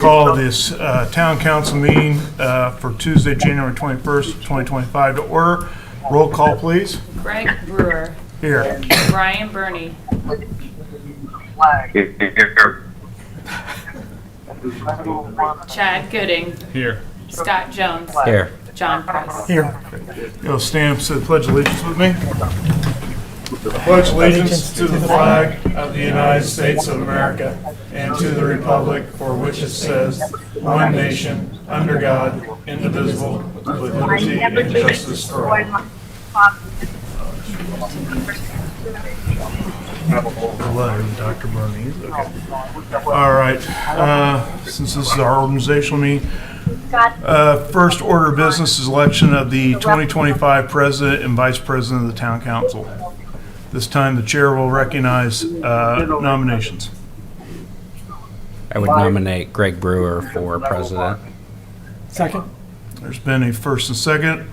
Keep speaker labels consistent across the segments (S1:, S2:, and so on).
S1: Call this town council meeting for Tuesday, January 21st, 2025 to order. Roll call, please.
S2: Greg Brewer.
S1: Here.
S2: Brian Burney.
S3: Here.
S2: Chad Gooding.
S1: Here.
S2: Scott Jones.
S4: Here.
S2: John Price.
S1: Here. You'll stand up, say the Pledge of Allegiance with me. Pledge allegiance to the flag of the United States of America and to the republic for which it says, one nation, under God, indivisible, with liberty and justice for all. The letter, Dr. Burney. Okay. All right. Since this is our organizational meeting, first order of business is election of the 2025 president and vice president of the town council. This time, the chair will recognize nominations.
S4: I would nominate Greg Brewer for president.
S5: Second.
S1: There's been a first and second.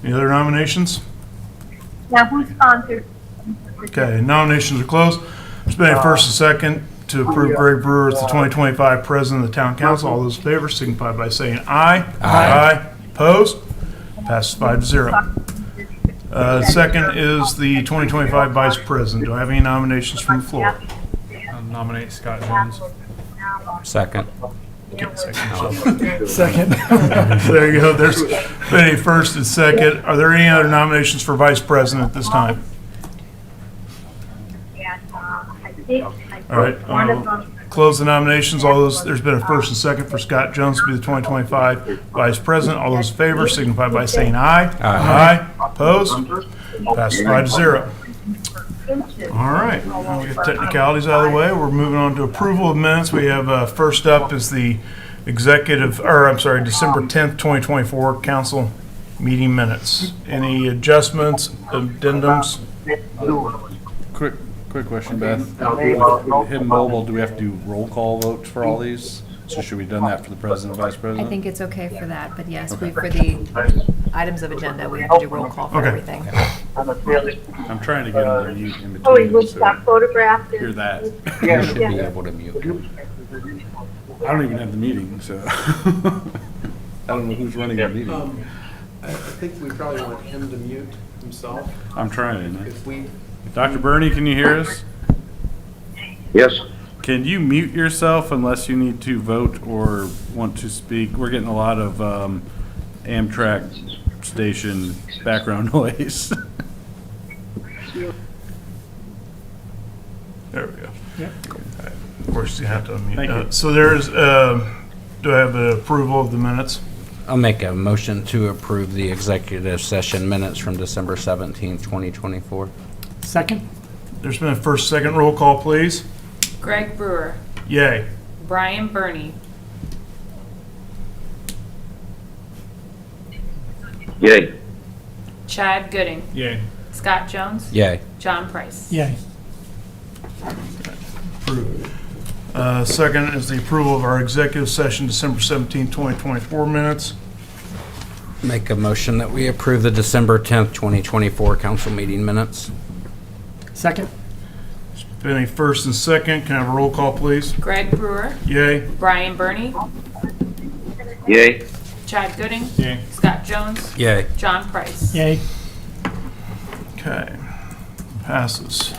S1: Any other nominations?
S6: Now, who's sponsored?
S1: Okay, nominations are closed. There's been a first and second to approve Greg Brewer as the 2025 president of the town council. All those in favor signify by saying aye.
S4: Aye.
S1: Opposed? Passes 5-0. Second is the 2025 vice president. Do I have any nominations from the floor?
S5: I'll nominate Scott Jones.
S4: Second.
S5: Second.
S1: There you go. There's been a first and second. Are there any other nominations for vice president at this time? All right. Close the nominations. All those. There's been a first and second for Scott Jones to be the 2025 vice president. All those in favor signify by saying aye.
S4: Aye.
S1: Opposed? Passes 5-0. All right. Now we get technicalities out of the way. We're moving on to approval of minutes. We have first up is the December 10th, 2024 council meeting minutes. Any adjustments, addendums?
S7: Quick question, Beth. Hidden mobile, do we have to do roll call votes for all these? So should we have done that for the president and vice president?
S8: I think it's okay for that, but yes, for the items of agenda, we have to do roll call for
S1: Okay.
S8: everything.
S7: I'm trying to get them to mute in
S6: Oh, he
S7: between,
S6: was
S7: so
S6: that photographed.
S7: hear that.
S4: You should be able to mute.
S7: I don't even have the meeting, so I don't know who's running the meeting.
S9: I think we probably want him to mute himself.
S7: I'm trying.
S9: If we,
S7: Dr. Burney, can you hear us?
S3: Yes.
S7: Can you mute yourself unless you need to vote or want to speak? We're getting a lot of Amtrak station background noise.
S1: There we go. Of course, you have to unmute.
S7: Thank you.
S1: So there's, do I have the approval of the minutes?
S4: I'll make a motion to approve the executive session minutes from December 17th, 2024.
S5: Second.
S1: There's been a first, second roll call, please.
S2: Greg Brewer.
S1: Yay.
S2: Brian Burney.
S3: Yay.
S2: Chad Gooding.
S1: Yay.
S2: Scott Jones.
S4: Yay.
S2: John Price.
S5: Yay.
S1: Approved. Second is the approval of our executive session December 17th, 2024 minutes.
S4: Make a motion that we approve the December 10th, 2024 council meeting minutes.
S5: Second.
S1: Been a first and second. Can I have a roll call, please?
S2: Greg Brewer.
S1: Yay.
S2: Brian Burney.
S3: Yay.
S2: Chad Gooding.
S1: Yay.
S2: Scott Jones.
S4: Yay.
S2: John Price.
S5: Yay.
S1: Okay. Passes.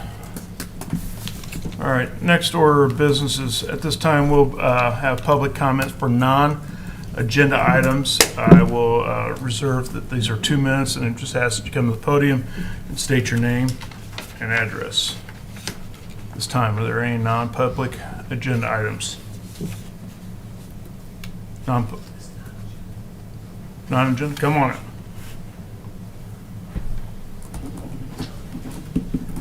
S1: All right. Next order of business is, at this time, we'll have public comments for non-agenda items. I will reserve that these are 2 minutes, and I just ask that you come to the podium and state your name and address. This time, are there any non-public agenda items? Non-agenda, come on it.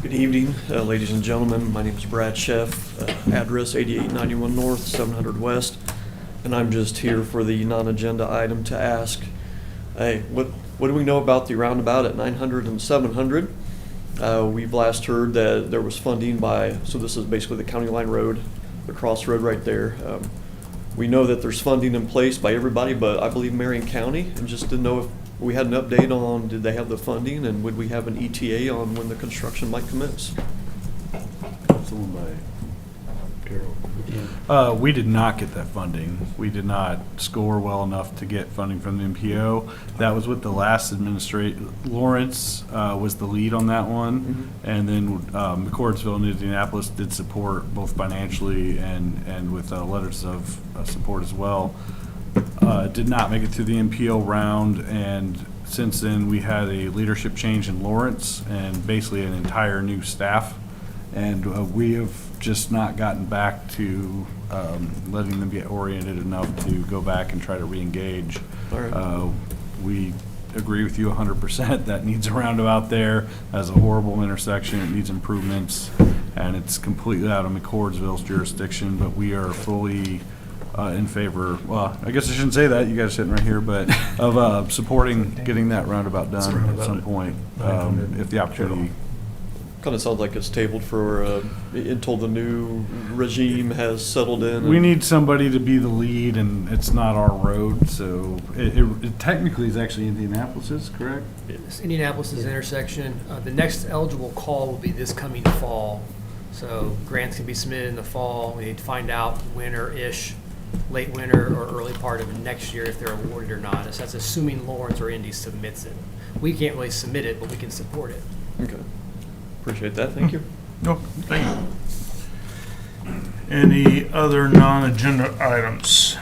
S10: Good evening, ladies and gentlemen. My name is Brad Sheff, address 8891 North, 700 West, and I'm just here for the non-agenda item to ask, hey, what do we know about the roundabout at 900 and 700? We've last heard that there was funding so this is basically the county line road, the crossroad right there. We know that there's funding in place by everybody, but I believe Marion County, and just didn't know if we had an update on, did they have the funding, and would we have an ETA on when the construction might commence?
S7: Someone by We did not get that funding. We did not score well enough to get funding from the MPO. That was with the last Lawrence was the lead on that one. And then McCordsville and Indianapolis did support both financially and with letters of support as well. Did not make it through the MPO round, and since then, we had a leadership change in Lawrence and basically an entire new staff. And we have just not gotten back to letting them get oriented enough to go back and try to re-engage.
S10: All right.
S7: We agree with you 100%. That needs a roundabout there. That's a horrible intersection. It needs improvements, and it's completely out of McCordsville's jurisdiction, but we are fully in favor, well, I guess I shouldn't say that, you guys are sitting right here, but of supporting getting that roundabout done at some point, if the opportunity.
S10: Kind of sounds like it's tabled for, until the new regime has settled in.
S7: We need somebody to be the lead, and it's not our road, so it technically is actually Indianapolis's, correct?
S9: It's Indianapolis's intersection. The next eligible call will be this coming fall. So grants can be submitted in the fall. We need to find out winter-ish, late winter or early part of next year if they're awarded or not. So that's assuming Lawrence or Indy submits it. We can't really submit it, but we can support it.
S10: Okay. Appreciate that. Thank you.
S1: No, thank you. Any other non-agenda items?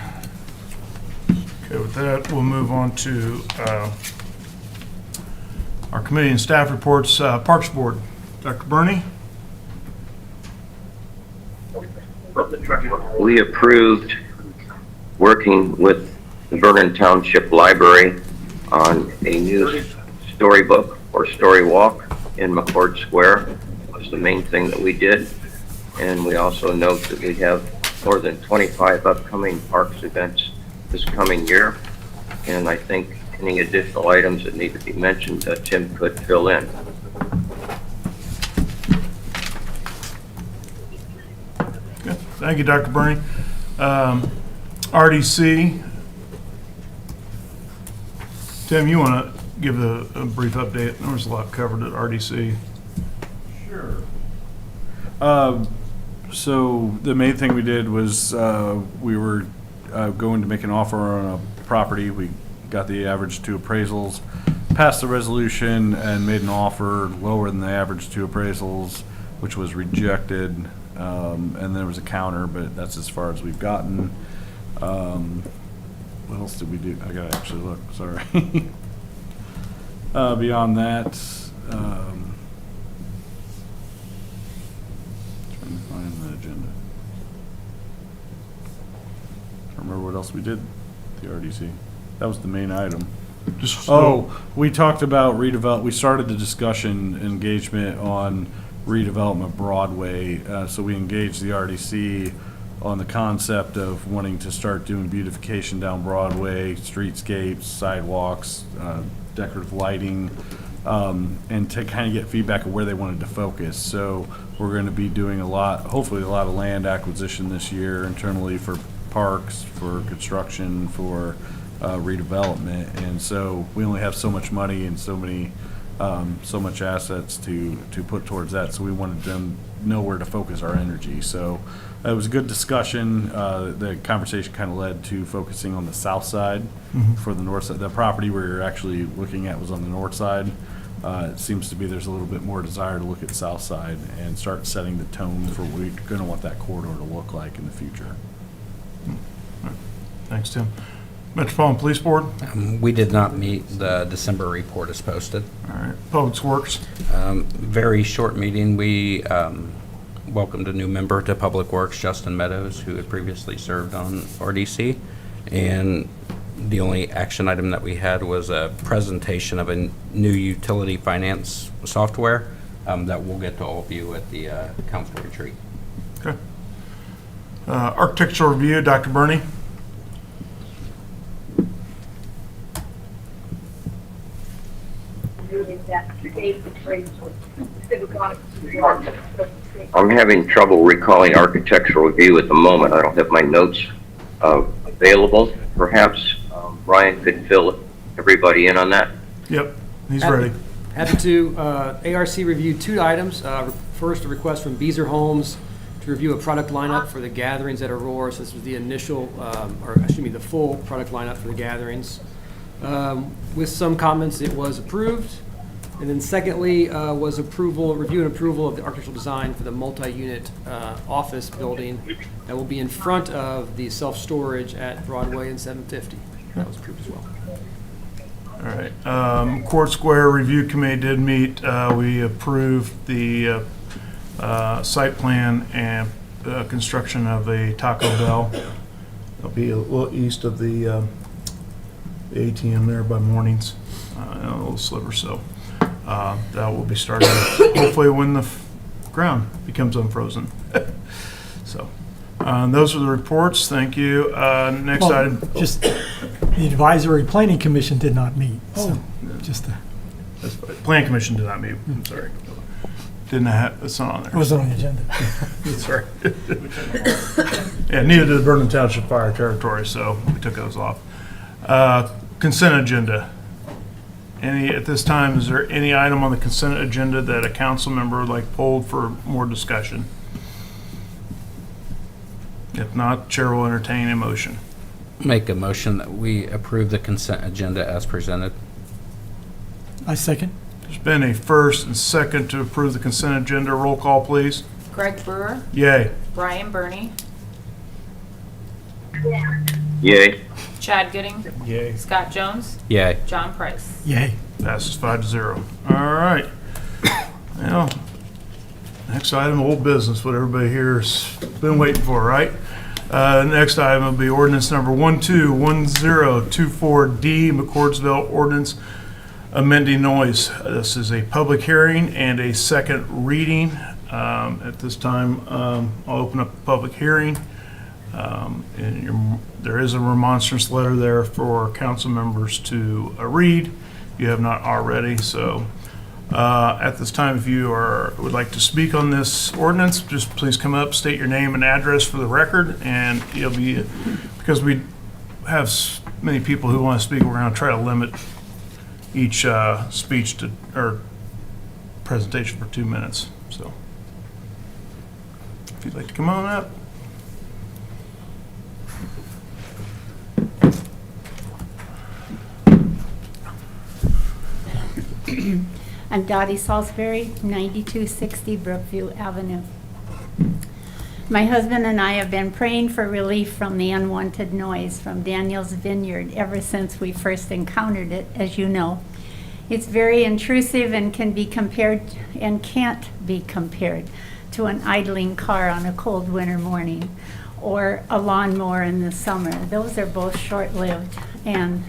S1: Okay, with that, we'll move on to our committee and staff reports. Parks Board, Dr. Burney?
S3: We approved working with the Vernon Township Library on a new storybook or story walk in McCord Square. Was the main thing that we did. And we also note that we have more than 25 upcoming parks events this coming year. And I think any additional items that need to be mentioned, Tim could fill in.
S1: Okay, thank you, Dr. Burney. RDC. Tim, you want to give a brief update? There was a lot covered at RDC.
S7: Sure. So the main thing we did was we were going to make an offer on a property. We got the average 2 appraisals, passed the resolution, and made an offer lower than the average 2 appraisals, which was rejected. And there was a counter, but that's as far as we've gotten. What else did we do? I gotta actually look, sorry. Beyond that, trying to find the agenda. Can't remember what else we did at the RDC. That was the main item. We talked about we started the discussion engagement on redevelopment Broadway. So we engaged the RDC on the concept of wanting to start doing beautification down Broadway, streetscapes, sidewalks, decorative lighting, and to kind of get feedback of where they wanted to focus. So we're going to be doing hopefully a lot of land acquisition this year internally for parks, for construction, for redevelopment. And so we only have so much money and so much assets to put towards that. So we wanted them to know where to focus our energy. So it was a good discussion. The conversation kind of led to focusing on the south side for the north side. The property we were actually looking at was on the north side. It seems to be there's a little bit more desire to look at south side and start setting the tone for what we're going to want that corridor to look like in the future.
S1: Thanks, Tim. Metropolitan Police Board?
S4: We did not meet. The December report is posted.
S1: All right. Public Works?
S4: Very short meeting. We welcomed a new member to Public Works, Justin Meadows, who had previously served on RDC. And the only action item that we had was a presentation of a new utility finance software that we'll get to all of you at the council retreat.
S1: Okay. Architectural Review, Dr. Burney?
S3: I'm having trouble recalling architectural review at the moment. I don't have my notes available. Perhaps Ryan could fill everybody in on that.
S1: Yep, he's ready.
S9: Happy to. ARC reviewed 2 items. First, a request from Beezer Homes to to review a product lineup for the gatherings at Aurora. So this was the initial, the full product lineup for the gatherings. With some comments, it was approved. And then secondly, was review and approval of the architectural design for the multi-unit office building that will be in front of the self-storage at Broadway and 750. That was approved as well.
S1: All right. Court Square Review Committee did meet. We approved the site plan and construction of a Taco Bell. It'll be a little east of the ATM there by Mornings, a little sliver. So that will be starting hopefully when the ground becomes unfrozen. So those are the reports. Thank you. Next
S5: Well,
S1: item.
S5: Just, the Advisory Planning Commission did not meet, so just,
S1: That's fine. Plan Commission did not meet. I'm sorry. Didn't have, it's not on there.
S5: it wasn't on the agenda.
S1: Sorry. Yeah, neither did the Vernon Township Fire Territory, so we took those off. Consent agenda. At this time, is there any item on the consent agenda that a council member would like pulled for more discussion? If not, Chair will entertain a motion.
S4: Make a motion that we approve the consent agenda as presented.
S5: I second.
S1: There's been a first and second to approve the consent agenda. Roll call, please.
S2: Greg Brewer,
S1: Yay.
S2: Brian Burney,
S3: Yay.
S2: Chad Gooding,
S1: Yay.
S2: Scott Jones,
S4: Yay.
S2: John Price.
S5: Yay.
S1: Passes 5-0. All right. Well, next item, old business, what everybody here's been waiting for, right? Next item will be ordinance number 121024D, McCordsville ordinance amending noise. This is a public hearing and a second reading. At this time, I'll open up the public hearing. There is a remonstrance letter there for council members to read. If you have not already, so at this time, if you would like to speak on this ordinance, just please come up, state your name and address for the record, and it'll be, because we have many people who want to speak, we're going to try to limit each speech to, or presentation for 2 minutes. So if you'd like to come on up.
S11: I'm Dottie Salisbury, 9260 Brookview Avenue. My husband and I have been praying for relief from the unwanted noise from Daniel's Vineyard ever since we first encountered it, as you know. It's very intrusive and can be compared and can't be compared to an idling car on a cold winter morning or a lawnmower in the summer. Those are both short-lived and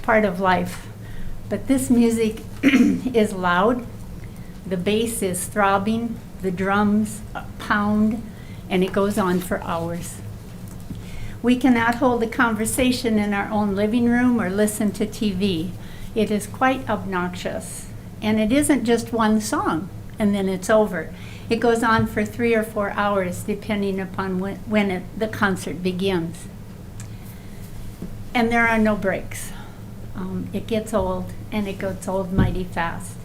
S11: part of life. But this music is loud, the bass is throbbing, the drums pound, and it goes on for hours. We cannot hold a conversation in our own living room or listen to TV. It is quite obnoxious. And it isn't just one song, and then it's over. It goes on for 3 or 4 hours, depending upon when the concert begins. And there are no breaks. It gets old, and it gets old mighty fast.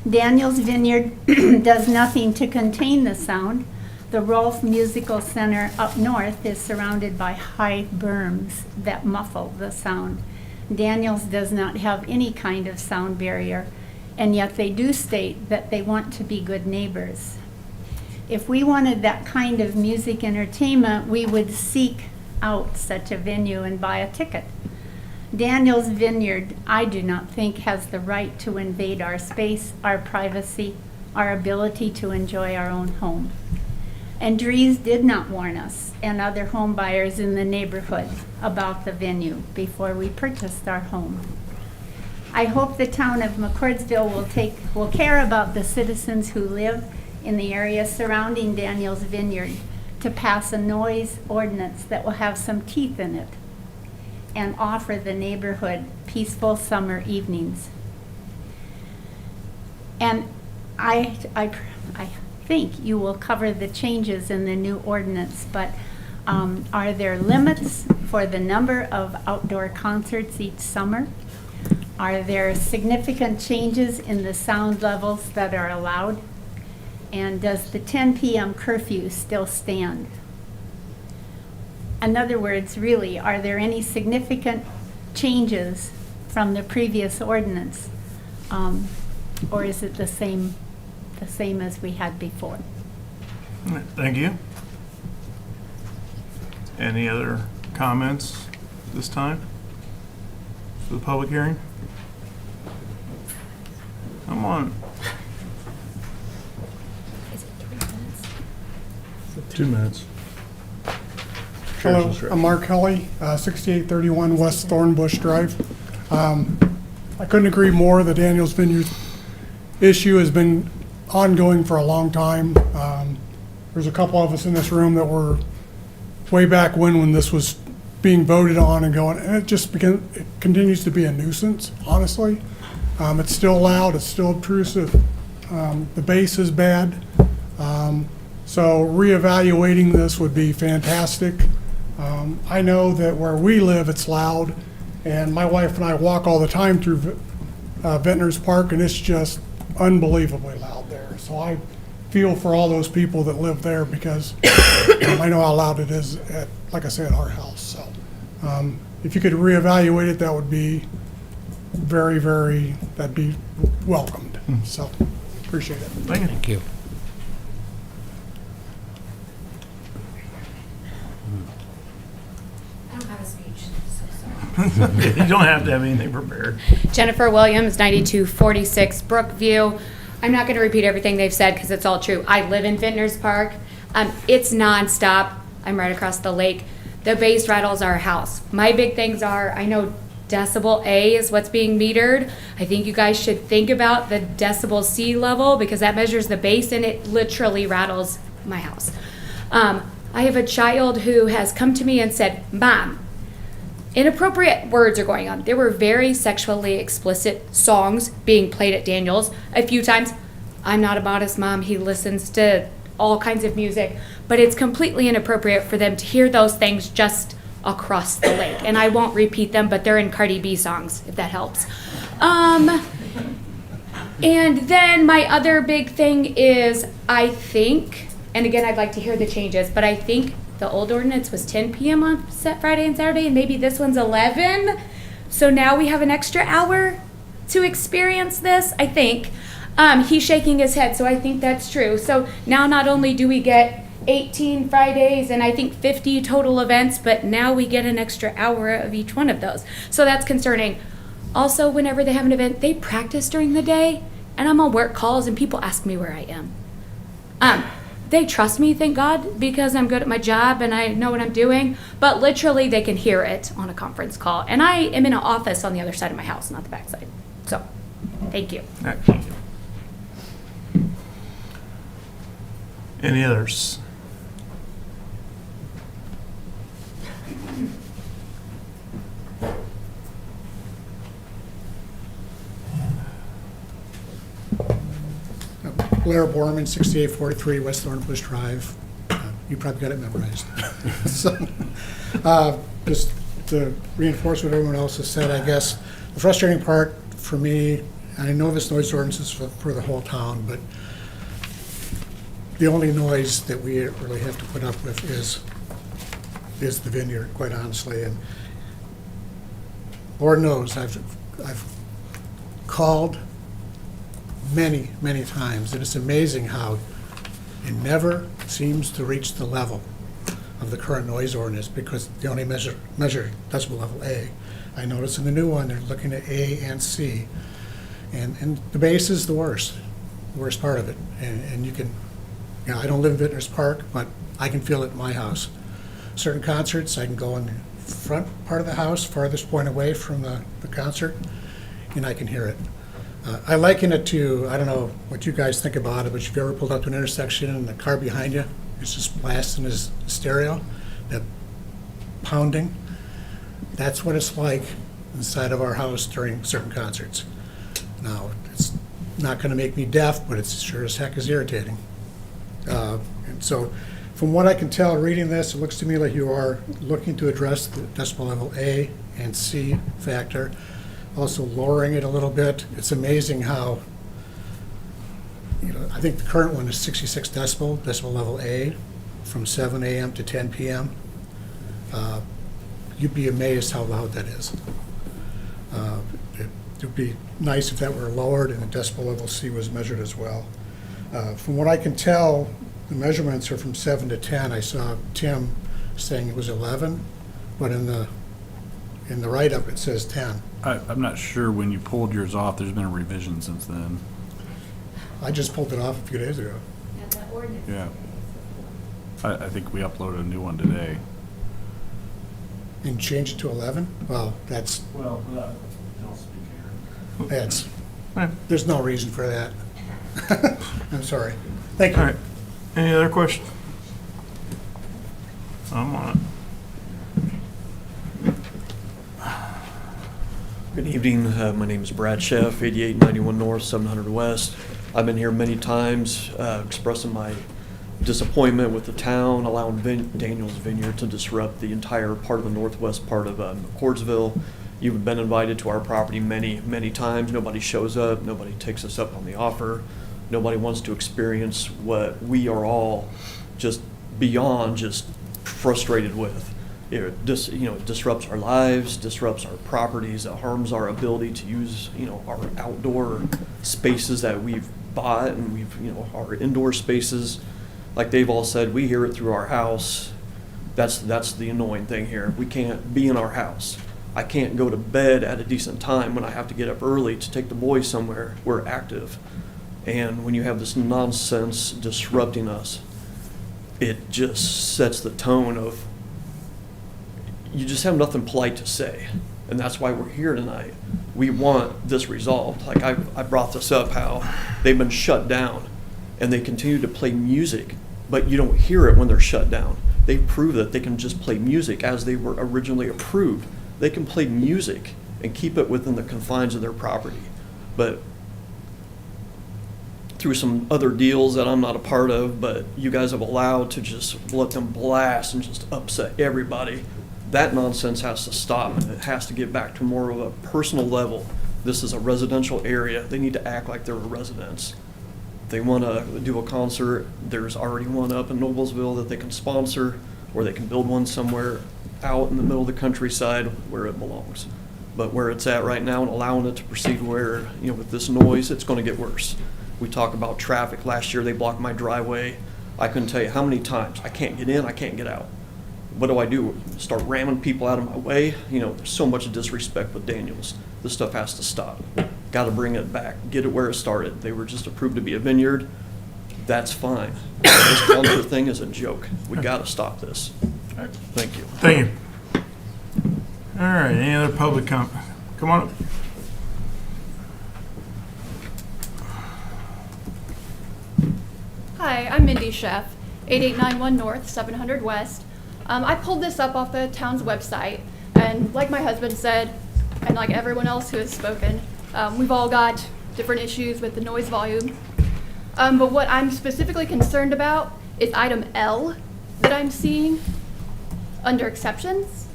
S11: Daniel's Vineyard does nothing to contain the sound. The Rolfe Musical Center up north is surrounded by high berms that muffle the sound. Daniel's does not have any kind of sound barrier, and yet they do state that they want to be good neighbors. If we wanted that kind of music entertainment, we would seek out such a venue and buy a ticket. Daniel's Vineyard, I do not think, has the right to invade our space, our privacy, our ability to enjoy our own home. And Dries did not warn us and other home buyers in the neighborhood about the venue before we purchased our home. I hope the town of McCordsville will care about the citizens who live in the area surrounding Daniel's Vineyard to pass a noise ordinance that will have some teeth in it and offer the neighborhood peaceful summer evenings. And I think you will cover the changes in the new ordinance, but are there limits for the number of outdoor concerts each summer? Are there significant changes in the sound levels that are allowed? And does the 10 p.m. curfew still stand? In other words, really, are there any significant changes from the previous ordinance? Or is it the same as we had before?
S1: All right, thank you. Any other comments this time for the public hearing? Come on.
S8: Is it 3 minutes?
S1: 2 minutes.
S12: Hello, I'm Mark Kelly, 6831 West Thornbush Drive. I couldn't agree more. The Daniels Vineyard issue has been ongoing for a long time. There's a couple of us in this room that were way back when this was being voted on and going, and it continues to be a nuisance, honestly. It's still loud, it's still obtrusive. The bass is bad. So reevaluating this would be fantastic. I know that where we live, it's loud, and my wife and I walk all the time through Vintners Park, and it's just unbelievably loud there. So I feel for all those people that live there because I know how loud it is at, like I said, our house. So if you could reevaluate it, that would be that'd be welcomed. So appreciate it.
S1: Thank you.
S4: Thank you.
S8: I don't have a speech, so sorry.
S1: You don't have to have anything prepared.
S13: Jennifer Williams, 9246 Brookview. I'm not going to repeat everything they've said because it's all true. I live in Vintners Park. It's nonstop. I'm right across the lake. The bass rattles our house. My big things are, I know decibel A is what's being metered. I think you guys should think about the decibel C level because that measures the bass and it literally rattles my house. I have a child who has come to me and said, Mom, inappropriate words are going on. There were very sexually explicit songs being played at Daniel's a few times. I'm not a modest mom. He listens to all kinds of music, but it's completely inappropriate for them to hear those things just across the lake. And I won't repeat them, but they're in Cardi B songs, if that helps. And then my other big thing is, I think, and again, I'd like to hear the changes, but I think the old ordinance was 10 p.m. on Friday and Saturday, and maybe this one's 11. So now we have an extra hour to experience this, I think. He's shaking his head, so I think that's true. So now not only do we get 18 Fridays and I think 50 total events, but now we get an extra hour of each one of those. So that's concerning. Also, whenever they have an event, they practice during the day, and I'm on work calls and people ask me where I am. They trust me, thank God, because I'm good at my job and I know what I'm doing, but literally they can hear it on a conference call. And I am in an office on the other side of my house, not the back side. So, thank you.
S1: All right, thank you. Any others?
S12: Blair Borman, 6843 West Thornbush Drive. You probably got it memorized. So, just to reinforce what everyone else has said, I guess the frustrating part for me, and I know this noise ordinance is for the whole town, but the only noise that we really have to put up with is the vineyard, quite honestly. And Lord knows, I've called many, many times, and it's amazing how it never seems to reach the level of the current noise ordinance because they only measure decibel level A. I notice in the new one, they're looking at A and C. And the bass is the worst part of it. And you can, I don't live in Vintners Park, but I can feel it in my house. Certain concerts, I can go in the front part of the house, farthest point away from the concert, and I can hear it. I liken it to, I don't know what you guys think about it, but if you've ever pulled up to an intersection and the car behind you is just blasting his stereo, that pounding, that's what it's like inside of our house during certain concerts. Now, it's not going to make me deaf, but it's sure as heck is irritating. And so, from what I can tell reading this, it looks to me like you are looking to address the decibel level A and C factor, also lowering it a little bit. It's amazing how I think the current one is 66 decibel level A, from 7 a.m. to 10 p.m. You'd be amazed how loud that is. It would be nice if that were lowered and the decibel level C was measured as well. From what I can tell, the measurements are from 7 to 10. I saw Tim saying it was 11, but in the write-up it says 10.
S7: I'm not sure when you pulled yours off, there's been a revision since then.
S12: I just pulled it off a few days ago.
S7: Yeah. I think we uploaded a new one today.
S12: And changed it to 11? Well, that's,
S7: Well, don't speak here.
S12: that's, there's no reason for that. I'm sorry. Thank
S1: All
S12: you.
S1: right. Any other questions? I'm on it.
S10: Good evening. My name is Brad Sheff, 8891 North, 700 West. I've been here many times expressing my disappointment with the town, allowing Daniel's Vineyard to disrupt the entire part of the northwest part of McCordsville. You've been invited to our property many, many times. Nobody shows up. Nobody takes us up on the offer. Nobody wants to experience what we are all just beyond just frustrated with. It disrupts our lives, disrupts our properties, it harms our ability to use, our outdoor spaces that we've bought, and we've, our indoor spaces. Like they've all said, we hear it through our house. That's the annoying thing here. We can't be in our house. I can't go to bed at a decent time when I have to get up early to take the boys somewhere. We're active. And when you have this nonsense disrupting us, it just sets the tone of, you just have nothing polite to say. And that's why we're here tonight. We want this resolved. Like I brought this up, how they've been shut down and they continue to play music, but you don't hear it when they're shut down. They prove that they can just play music as they were originally approved. They can play music and keep it within the confines of their property. But through some other deals that I'm not a part of, but you guys have allowed to just let them blast and just upset everybody. That nonsense has to stop, and it has to get back to more of a personal level. This is a residential area. They need to act like they're residents. If they want to do a concert, there's already one up in Noblesville that they can sponsor, or they can build one somewhere out in the middle of the countryside where it belongs. But where it's at right now and allowing it to proceed where, with this noise, it's going to get worse. We talk about traffic. Last year they blocked my driveway. I couldn't tell you how many times. I can't get in, I can't get out. What do? Start ramming people out of my way? There's so much disrespect with Daniels. This stuff has to stop. Got to bring it back. Get it where it started. They were just approved to be a vineyard. That's fine. This concert thing is a joke. We got to stop this. Thank you.
S1: Thank you. All right, any other public comment? Come on up.
S14: Hi, I'm Mindy Sheff, 8891 North, 700 West. I pulled this up off the town's website, and like my husband said, and like everyone else who has spoken, we've all got different issues with the noise volume. But what I'm specifically concerned about is item L that I'm seeing under exceptions.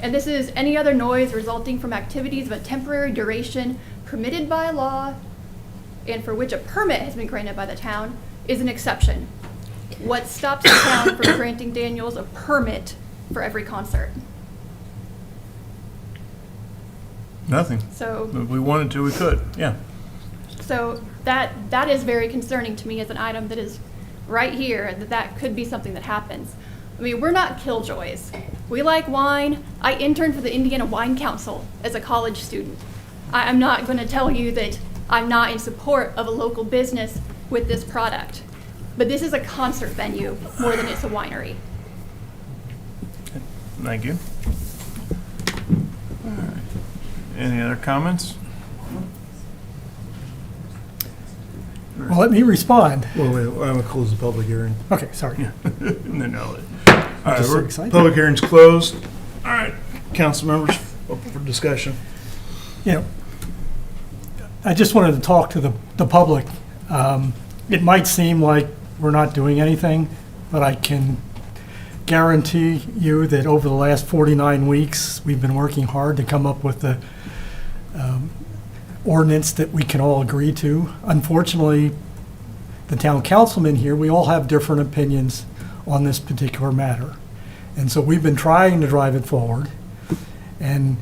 S14: And this is any other noise resulting from activities of a temporary duration permitted by law and for which a permit has been granted by the town is an exception. What stops the town from granting Daniels a permit for every concert?
S1: Nothing.
S14: So,
S1: If we wanted to, we could, yeah.
S14: so that is very concerning to me as an item that is right here, that could be something that happens. I mean, we're not killjoys. We like wine. I interned for the Indiana Wine Council as a college student. I'm not going to tell you that I'm not in support of a local business with this product. But this is a concert venue more than it's a winery.
S1: Thank you. All right. Any other comments?
S5: Well, let me respond.
S15: Well, wait, I'm going to close the public hearing.
S5: Okay, sorry.
S1: And then I'll all right,
S5: just so
S1: we're,
S5: excited.
S1: public hearing's closed. All right, council members, open for discussion.
S5: I just wanted to talk to the public. It might seem like we're not doing anything, but I can guarantee you that over the last 49 weeks, we've been working hard to come up with the ordinance that we can all agree to. Unfortunately, the town councilmen here, we all have different opinions on this particular matter. And so we've been trying to drive it forward. And,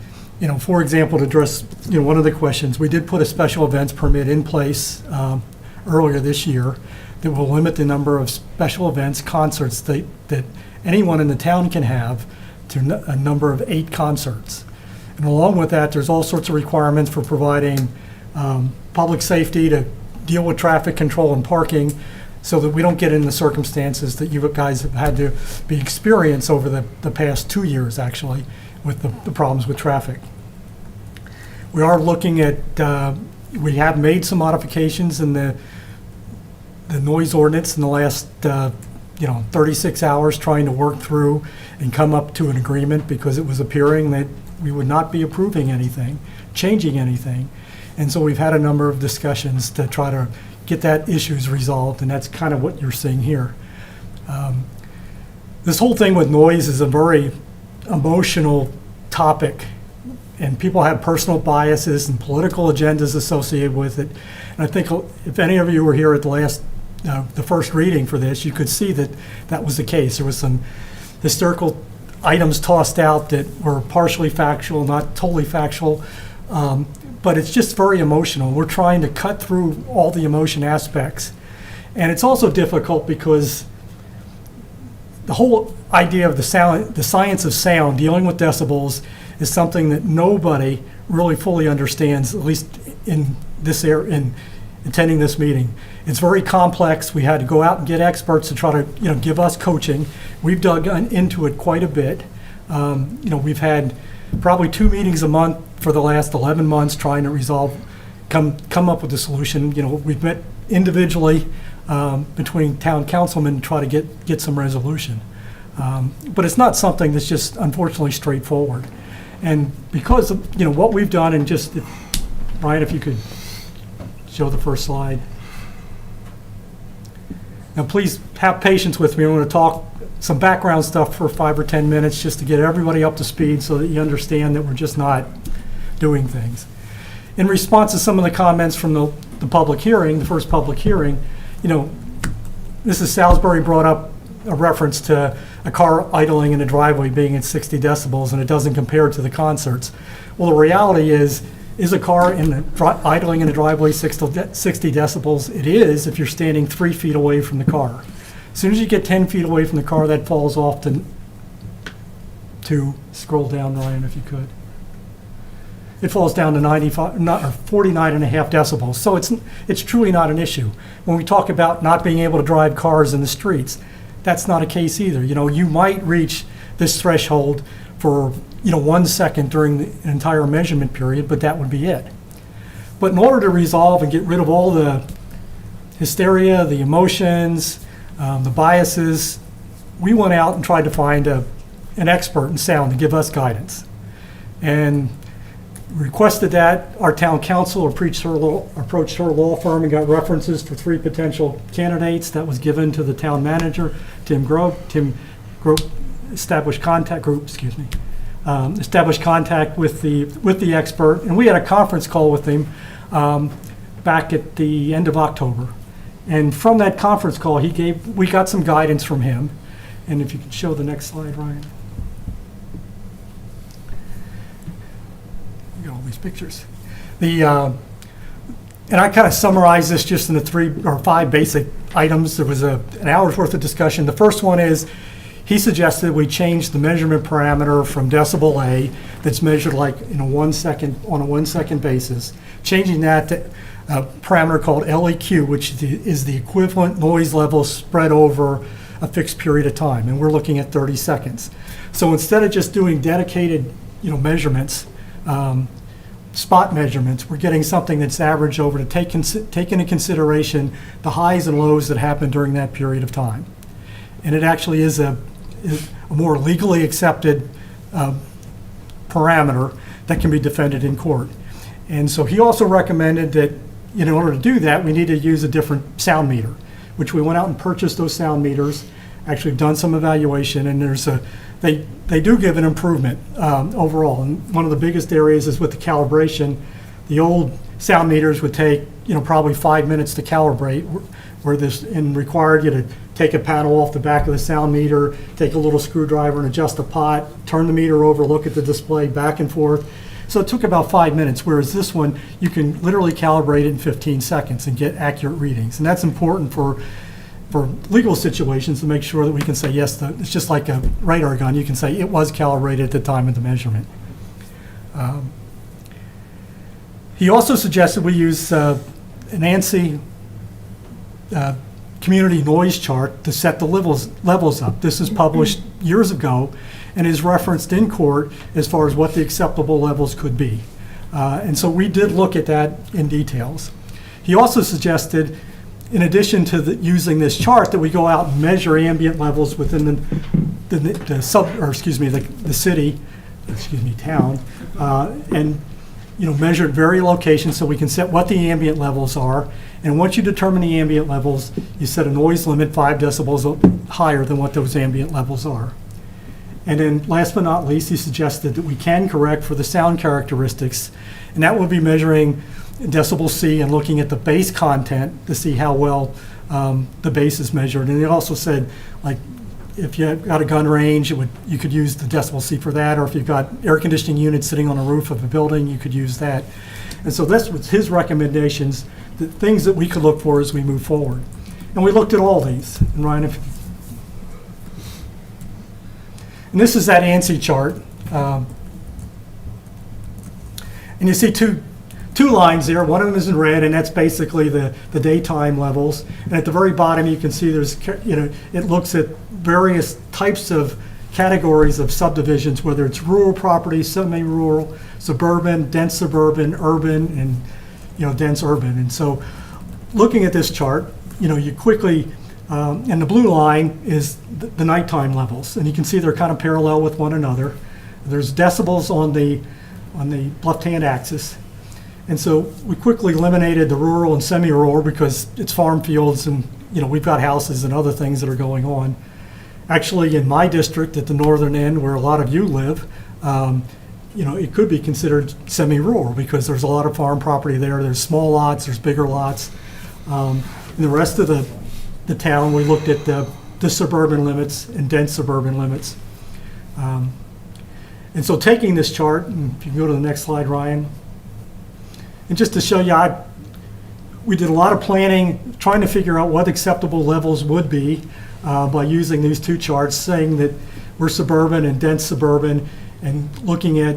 S5: for example, to address, one of the questions, we did put a special events permit in place earlier this year that will limit the number of special events, concerts that anyone in the town can have to a number of 8 concerts. And along with that, there's all sorts of requirements for providing public safety to deal with traffic control and parking so that we don't get in the circumstances that you guys have had to be experienced over the past 2 years, actually, with the problems with traffic. We are looking at, we have made some modifications in the noise ordinance in the last 36 hours, trying to work through and come up to an agreement, because it was appearing that we would not be approving anything, changing anything. And so we've had a number of discussions to try to get that issues resolved, and that's kind of what you're seeing here. This whole thing with noise is a very emotional topic, and people have personal biases and political agendas associated with it. And I think if any of you were here at the first reading for this, you could see that was the case. There was some historical items tossed out that were partially factual, not totally factual, but it's just very emotional. We're trying to cut through all the emotion aspects. And it's also difficult because the whole idea of the science of sound, dealing with decibels, is something that nobody really fully understands, at least in attending this meeting. It's very complex. We had to go out and get experts to try to, give us coaching. We've dug into it quite a bit. We've had probably 2 meetings a month for the last 11 months trying to come up with a solution. We've met individually between town councilmen to try to get some resolution. But it's not something that's just unfortunately straightforward. And because of, what we've done, and Brian, if you could show the first slide. Now, please have patience with me. I'm going to talk some background stuff for 5 or 10 minutes just to get everybody up to speed so that you understand that we're just not doing things. In response to some of the comments from the public hearing, the first public hearing, Mrs. Salisbury brought up a reference to a car idling in a driveway being at 60 decibels, and it doesn't compare to the concerts. Well, the reality is a car idling in a driveway 60 decibels? It is if you're standing 3 feet away from the car. As soon as you get 10 feet away from the car, that falls off to scroll down, Ryan, if you could. It falls down to 49.5 decibels. So it's truly not an issue. When we talk about not being able to drive cars in the streets, that's not a case either. You might reach this threshold for 1 second during the entire measurement period, but that would be it. But in order to resolve and get rid of all the hysteria, the emotions, the biases, we went out and tried to find an expert in sound to give us guidance. And requested that. Our town council approached her law firm and got references for 3 potential candidates. That was given to the town manager, Tim Grove. Established contact with the expert, and we had a conference call with him back at the end of October. And from that conference call, we got some guidance from him. And if you could show the next slide, Ryan. You got all these pictures. And I kind of summarized this just in the 3 or 5 basic items. There was an hour's worth of discussion. The first one is, he suggested we change the measurement parameter from decibel A, that's measured like on a 1 second basis, changing that to a parameter called LEQ, which is the equivalent noise level spread over a fixed period of time, and we're looking at 30 seconds. So instead of just doing dedicated, measurements, spot measurements, we're getting something that's averaged over to take into consideration the highs and lows that happen during that period of time. And it actually is a more legally accepted parameter that can be defended in court. And so he also recommended that in order to do that, we need to use a different sound meter, which we went out and purchased those sound meters, actually done some evaluation, and they do give an improvement overall. And one of the biggest areas is with the calibration. The old sound meters would take, probably 5 minutes to calibrate, where this, and required you to take a panel off the back of the sound meter, take a little screwdriver and adjust the pot, turn the meter over, look at the display back and forth. So it took about 5 minutes, whereas this one, you can literally calibrate it in 15 seconds and get accurate readings. And that's important for legal situations, to make sure that we can say, yes, it's just like a radar gun. You can say it was calibrated at the time of the measurement. He also suggested we use an ANSI community noise chart to set the levels up. This is published years ago and is referenced in court as far as what the acceptable levels could be. And so we did look at that in details. He also suggested, in addition to using this chart, that we go out and measure ambient levels within town, and measure at various locations so we can set what the ambient levels are. And once you determine the ambient levels, you set a noise limit 5 decibels higher than what those ambient levels are. And then last but not least, he suggested that we can correct for the sound characteristics, and that would be measuring decibel C and looking at the bass content to see how well the bass is measured. And he also said, like, if you got a gun range, you could use the decibel C for that, or if you've got air conditioning units sitting on the roof of a building, you could use that. And so this was his recommendations, the things that we could look for as we move forward. And we looked at all these. And Ryan, and this is that ANSI chart. And you see two lines there. One of them is in red, and that's basically the daytime levels. And at the very bottom, you can see there's, it looks at various types of categories of subdivisions, whether it's rural property, semi-rural, suburban, dense suburban, urban, and dense urban. And so looking at this chart, you quickly, and the blue line is the nighttime levels, and you can see they're kind of parallel with one another. There's decibels on the left-hand axis. And so we quickly eliminated the rural and semi-rural because it's farm fields and, we've got houses and other things that are going on. Actually, in my district at the northern end where a lot of you live, it could be considered semi-rural because there's a lot of farm property there. There's small lots, there's bigger lots. In the rest of the town, we looked at the suburban limits and dense suburban limits. And so taking this chart, and if you can go to the next slide, Ryan, and just to show you, we did a lot of planning, trying to figure out what acceptable levels would be by using these two charts, saying that we're suburban and dense suburban, and looking at,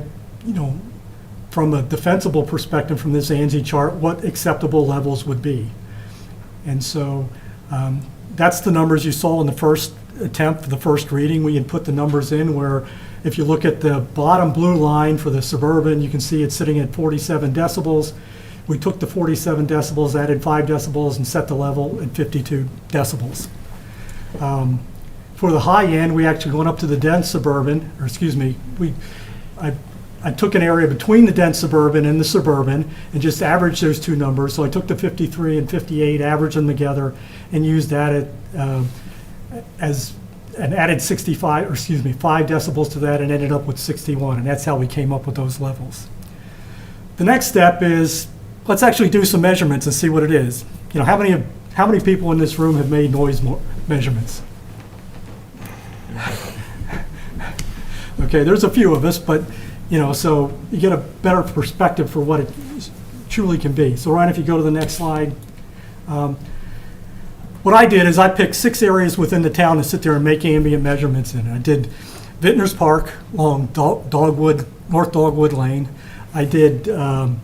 S5: from a defensible perspective from this ANSI chart, what acceptable levels would be. And so that's the numbers you saw in the first attempt, the first reading. We had put the numbers in where, if you look at the bottom blue line for the suburban, you can see it's sitting at 47 decibels. We took the 47 decibels, added 5 decibels, and set the level at 52 decibels. For the high end, we actually went up to the dense suburban, I took an area between the dense suburban and the suburban and just averaged those two numbers. So I took the 53 and 58, averaged them together, and used that and added 5 decibels to that, and ended up with 61, and that's how we came up with those levels. The next step is, let's actually do some measurements and see what it is. How many people in this room have made noise measurements? Okay, there's a few of us, but so you get a better perspective for what it truly can be. So Ryan, if you go to the next slide. What I did is I picked 6 areas within the town to sit there and make ambient measurements in. I did Vintners Park along North Dogwood Lane. I did the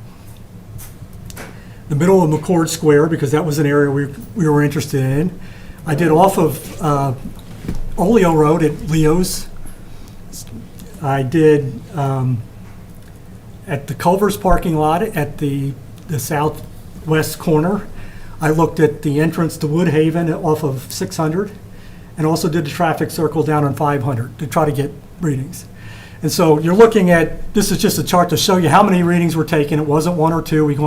S5: middle of McCord Square because that was an area we were interested in. I did off of Oleo Road at Leo's. I did at the Culver's parking lot at the southwest corner. I looked at the entrance to Woodhaven off of 600, and also did the traffic circle down on 500 to try to get readings. And so you're looking at, this is just a chart to show you how many readings were taken. It wasn't 1 or 2. We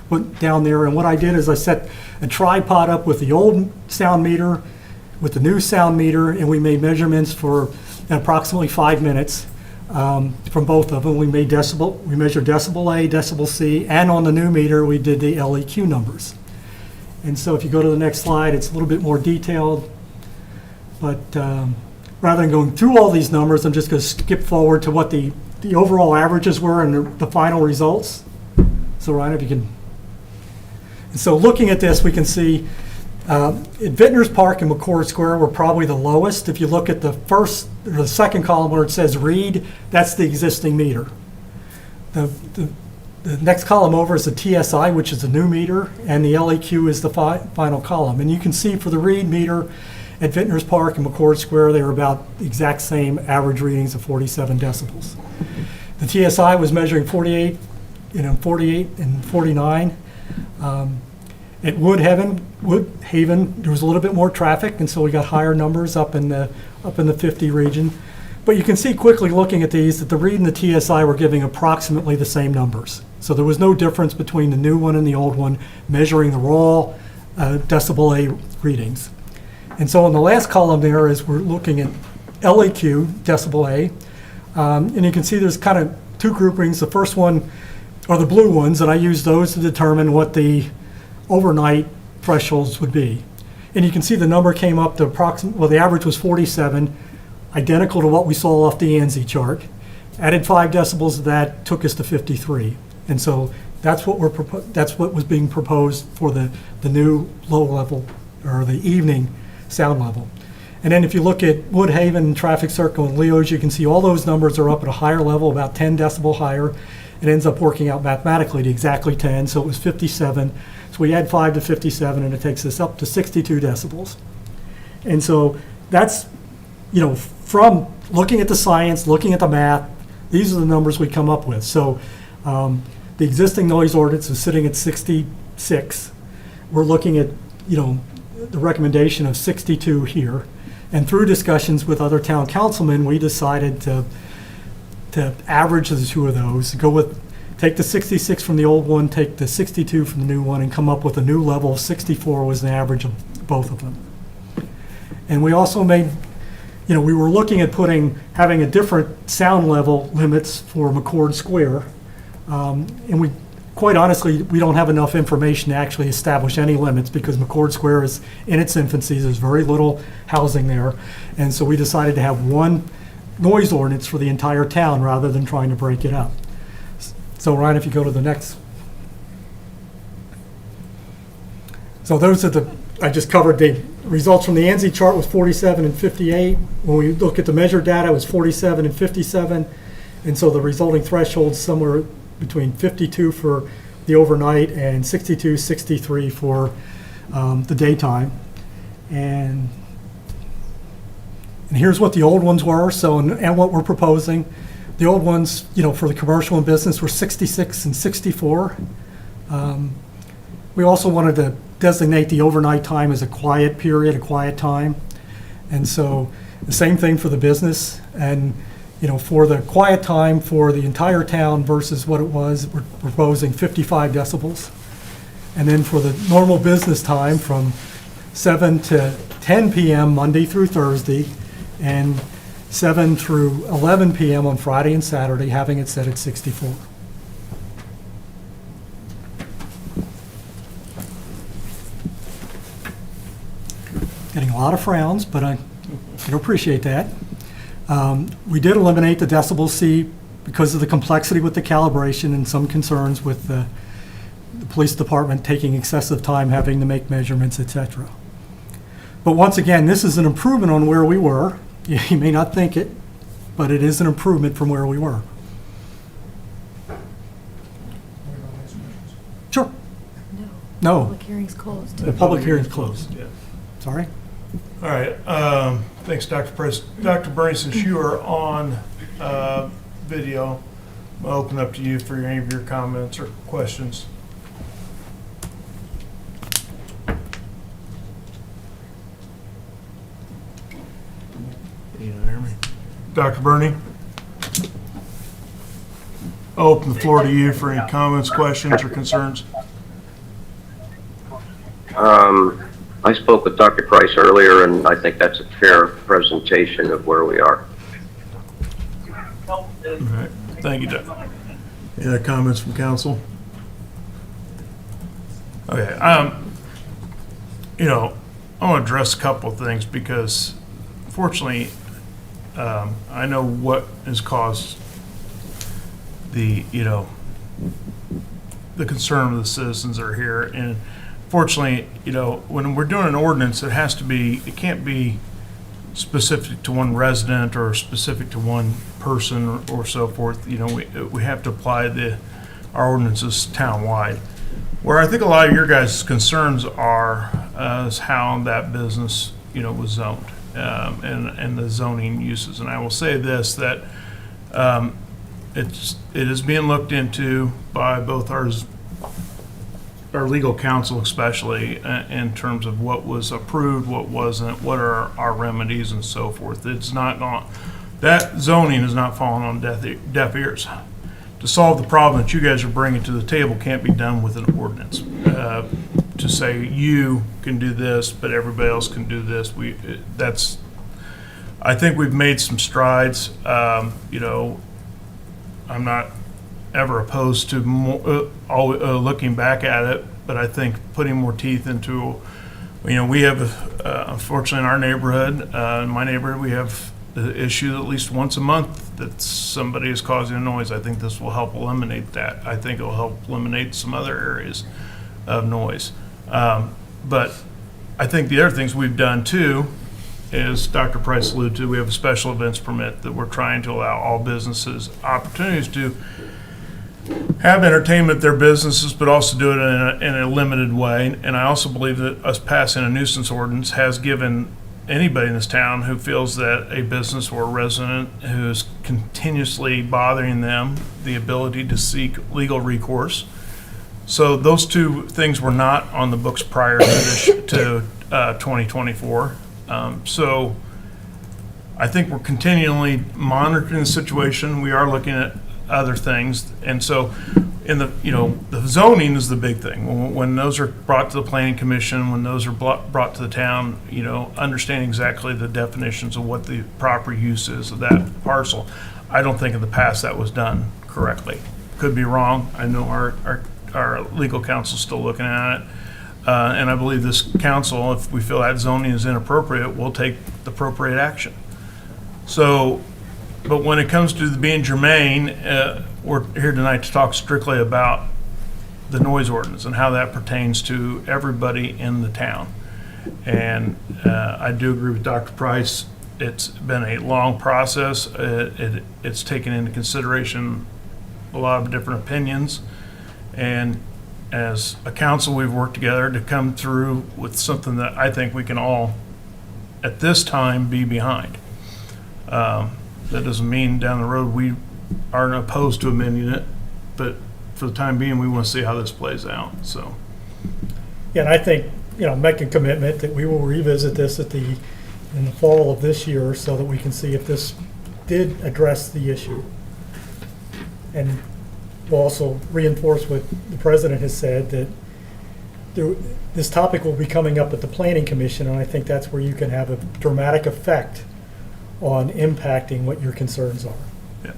S5: went down there, and what I did is I set a tripod up with the old sound meter, with the new sound meter, and we made measurements for approximately 5 minutes. from both of them. We measured decibel A, decibel C, and on the new meter, we did the LEQ numbers. And so if you go to the next slide, it's a little bit more detailed. But rather than going through all these numbers, I'm just going to skip forward to what the overall averages were and the final results. So Ryan, if you can. And so looking at this, we can see at Vintners Park and McCord Square were probably the lowest. If you look at the second column where it says read, that's the existing meter. The next column over is the TSI, which is the new meter, and the LEQ is the final column. And you can see for the read meter at Vintners Park and McCord Square, they were about the exact same average readings of 47 decibels. The TSI was measuring 48 and 49. At Woodhaven, there was a little bit more traffic, and so we got higher numbers up in the 50 region. But you can see quickly looking at these that the read and the TSI were giving approximately the same numbers. So there was no difference between the new one and the old one measuring the raw decibel A readings. And so in the last column there is we're looking at LEQ, decibel A, and you can see there's kind of two groupings. The first one are the blue ones, and I use those to determine what the overnight thresholds would be. And you can see the number came up to the average was 47, identical to what we saw off the ANSI chart. Added 5 decibels of that took us to 53. And so that's what was being proposed for the new low level, or the evening sound level. And then if you look at Woodhaven, Traffic Circle, and Leo's, you can see all those numbers are up at a higher level, about 10 decibel higher. It ends up working out mathematically to exactly 10, so it was 57. So we add 5 to 57, and it takes us up to 62 decibels. And so that's, from looking at the science, looking at the math, these are the numbers we come up with. So the existing noise ordinance is sitting at 66. We're looking at, the recommendation of 62 here. And through discussions with other town councilmen, we decided to average the two of those, take the 66 from the old one, take the 62 from the new one, and come up with a new level. 64 was the average of both of them. And we also made, we were looking at having a different sound level limits for McCord Square. And quite honestly, we don't have enough information to actually establish any limits because McCord Square is in its infancy. There's very little housing there. And so we decided to have one noise ordinance for the entire town rather than trying to break it up. So Ryan, if you go to the next. So those are I just covered the results from the ANSI chart was 47 and 58. When we look at the measured data, it was 47 and 57. And so the resulting thresholds somewhere between 52 for the overnight and 62, 63 for the daytime. And here's what the old ones were, and what we're proposing. The old ones, for the commercial and business were 66 and 64. We also wanted to designate the overnight time as a quiet period, a quiet time. And so the same thing for the business. And, for the quiet time for the entire town versus what it was, we're proposing 55 decibels. And then for the normal business time from 7 to 10 p.m. Monday through Thursday, and 7 through 11 p.m. on Friday and Saturday, having it set at 64. Getting a lot of frowns, but I can appreciate that. We did eliminate the decibel C because of the complexity with the calibration and some concerns with the police department taking excessive time having to make measurements, etc. But once again, this is an improvement on where we were. You may not think it, but it is an improvement from where we were. Sure. No.
S8: Public hearing's closed.
S5: The public hearing's closed.
S1: Yeah.
S5: Sorry?
S1: All right. Thanks, Dr. Price. Dr. Bernie, since you are on video, I'll open up to you for any of your comments or questions. You don't hear me? Dr. Bernie? I'll open the floor to you for any comments, questions, or concerns.
S3: I spoke with Dr. Price earlier, and I think that's a fair presentation of where we are.
S1: All right, thank you, Doug. Any other comments from council? Okay, you know, I want to address a couple of things because fortunately, I know what has caused the, you know, the concern of the citizens that are here. And fortunately, you know, when we're doing an ordinance, it has to be, it can't be specific to one resident or specific to one person or so forth. You know, we have to apply our ordinances townwide. Where I think a lot of your guys' concerns are is how that business, you know, was zoned, and the zoning uses. And I will say this, that it is being looked into by both our legal counsel, especially in terms of what was approved, what wasn't, what are our remedies and so forth. It's not going, that zoning is not falling on deaf ears. To solve the problem that you guys are bringing to the table can't be done with an ordinance. To say you can do this, but everybody else can do this, I think we've made some strides. You know, I'm not ever opposed to looking back at it, but I think putting more teeth into, you know, we have, unfortunately in our neighborhood, in my neighborhood, we have the issue at least once a month that somebody is causing a noise. I think this will help eliminate that. I think it will help eliminate some other areas of noise. But I think the other things we've done too is Dr. Price alluded to, we have a special events permit that we're trying to allow all businesses opportunities to have entertainment at their businesses, but also do it in a limited way. And I also believe that us passing a nuisance ordinance has given anybody in this town who feels that a business or a resident who is continuously bothering them the ability to seek legal recourse. So those two things were not on the books prior to 2024. So I think we're continually monitoring the situation. We are looking at other things. And so in the, you know, the zoning is the big thing. When those are brought to the planning commission, when those are brought to the town, you know, understanding exactly the definitions of what the proper use is of that parcel. I don't think in the past that was done correctly. Could be wrong. I know our legal counsel is still looking at it. And I believe this council, if we feel that zoning is inappropriate, will take the appropriate action. So, but when it comes to being germane, we're here tonight to talk strictly about the noise ordinance and how that pertains to everybody in the town. And I do agree with Dr. Price. It's been a long process. It's taken into consideration a lot of different opinions. And as a council, we've worked together to come through with something that I think we can all, at this time, be behind. That doesn't mean down the road we aren't opposed to amending it, but for the time being, we want to see how this plays out. So,
S5: Yeah, and I think, you know, make a commitment that we will revisit this in the fall of this year so that we can see if this did address the issue. And we'll also reinforce what the president has said, that this topic will be coming up at the planning commission, and I think that's where you can have a dramatic effect on impacting what your concerns are.
S1: yeah.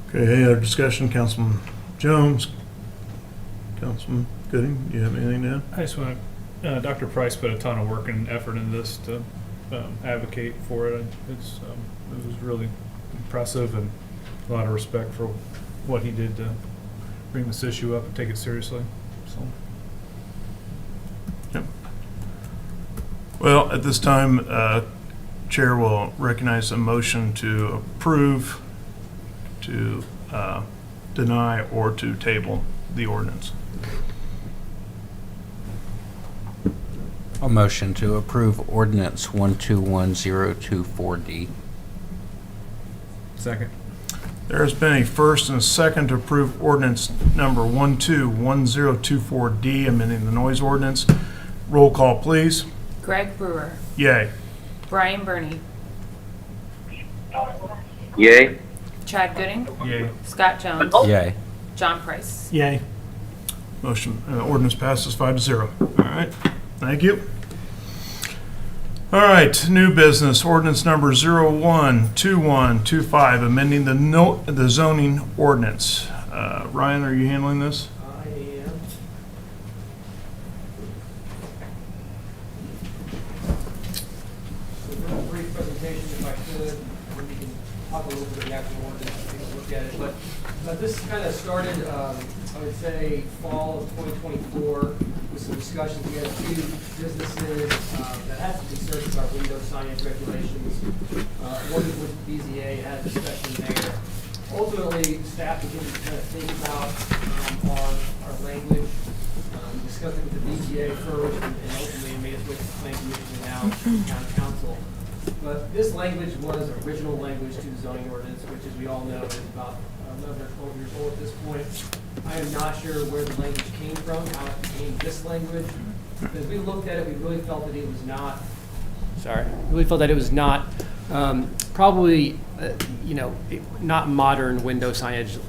S1: Okay, any other discussion? Councilman Jones? Councilman Gooding, do you have anything to add?
S16: I just want to, Dr. Price put a ton of work and effort into this to advocate for it. It was really impressive, and a lot of respect for what he did to bring this issue up and take it seriously. So.
S1: Yep. Well, at this time, Chair will recognize a motion to approve, to deny, or to table the ordinance.
S4: A motion to approve ordinance 121024D.
S16: Second.
S1: There has been a first and a second to approve ordinance number 121024D, amending the noise ordinance. Roll call, please.
S2: Greg Brewer.
S1: Yay.
S2: Brian Burney.
S3: Yay?
S2: Chad Gooding.
S16: Yay.
S2: Scott Jones.
S4: Yay.
S2: John Price.
S5: Yay.
S1: Motion, ordinance passes 5-0. All right, thank you. All right, new business, ordinance number 012125, amending the zoning ordinance. Ryan, are you handling this?
S9: I am. So real brief presentation if I could, then we can talk a little bit of the actual ordinance, take a look at it. But this kind of started, I would say, fall of 2024 with some discussions. We had two businesses that had some concerns about window signage regulations. One with BZA had a discussion there. Ultimately, staff began to kind of think about our language, discussed it with the BZA first, and ultimately made its way to the Plan Commission and now County Council. But this language was original language to the zoning ordinance, which, as we all know, is about 11 or 12 years old at this point. I am not sure where the language came from, how it became this language. But as we looked at it, we really felt that it was not. Really felt that it was not probably, not modern window signage